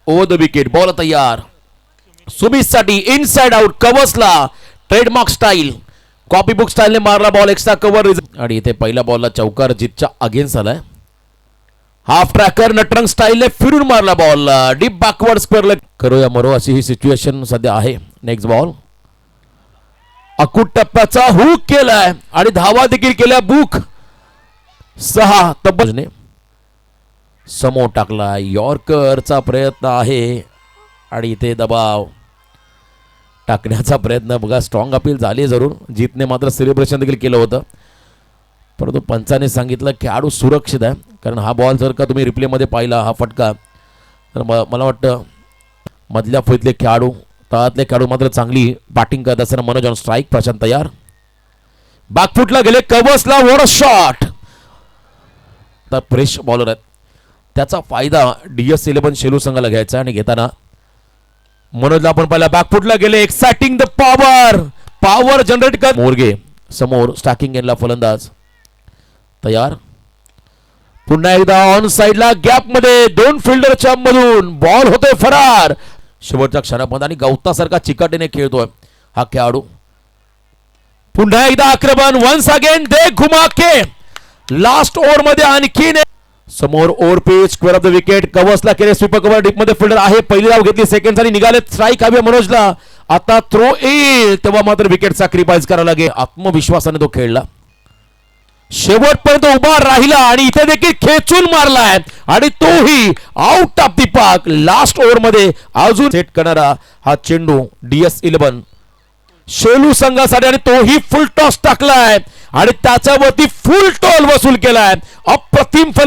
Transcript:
Over the wicket. Ball तयार सुमितसाठी. Inside out. कव्हर्सला ट्रेडमार्क स्टाईल, कॉपी बुक स्टाईलने मारला बॉल. एक्स्ट्रा कव्हर आणि इथे पहिल्या बॉलला चौकार जितच्या अगेन्स्ट आलाय. हाफ ट्रॅकर नटरंग स्टाईलने फिरून मारला बॉल. Deep backward square. करो या मरो अशी ही सिच्युएशन सध्या आहे. Next ball. अकूट टप्प्याचा हुक केलाय आणि धावा देखील केल्या. बुक 6 तब्बलने समोर टाकला. यॉर्करचा प्रयत्न आहे आणि इथे दबाव टाकण्याचा प्रयत्न बघा. स्ट्रॉंग अपील झाली जरूर. जीतने मात्र सेलिब्रेशन देखील केलं होतं, परंतु पंचाने सांगितलं खेळाडू सुरक्षित आहे. कारण हा बॉल जर का तुम्ही रिप्लेमध्ये पाहिला, हा फटका, तर मला वाटतं मधल्या फळीतले खेळाडू, तळातले खेळाडू मात्र चांगली बॅटिंग करत असताना मनोज ऑन स्ट्राईक. प्रशांत तयार. बॅकफुटला गेले. कव्हर्सला. What a shot. तर फ्रेश बॉलर आहेत, त्याचा फायदा DS11 शेलू संघाला घ्यायचा. आणि घेताना मनोजला आपण पाहिला. बॅकफुटला गेले. एक्साइटिंग द पॉवर जनरेट कर. मोरगे समोर स्टॅकिंग एंडला फलंदाज तयार. पुन्हा एकदा ऑन साइडला गॅप मध्ये 2 फिल्डरच्या मधून बॉल होतोय फरार. शेवटच्या क्षणापर्यंत आणि गवतासारखा चिकाटीने खेळतोय हा खेळाडू. पुन्हा एकदा आक्रमण. वन्स अगेन दे घुमा के. लास्ट ओव्हर मध्ये आणखीन समोर over pitch. Square off the wicket. कव्हर्सला केले. Sweeper cover. डीप मध्ये फिल्डर आहे. पहिली धाव घेतली. सेकंड आणि निघाले. स्ट्राईक हवी मनोजला. आता थ्रो येईल तेव्हा मात्र विकेट सॅक्रिफाईस करायला लागेल. आत्मविश्वासाने तो खेळला, शेवटपर्यंत उभा राहिला आणि इथे देखील खेचून मारलाय आणि तोही out of the park. Last over मध्ये अजून सेट करणारा हा चेंडू DS11 शेलू संघासाठी आणि तोही फुल टॉस टाकलाय आणि त्याच्यावरती फुल टॉल वसूल केलाय. अप्रतिम फलंदाज.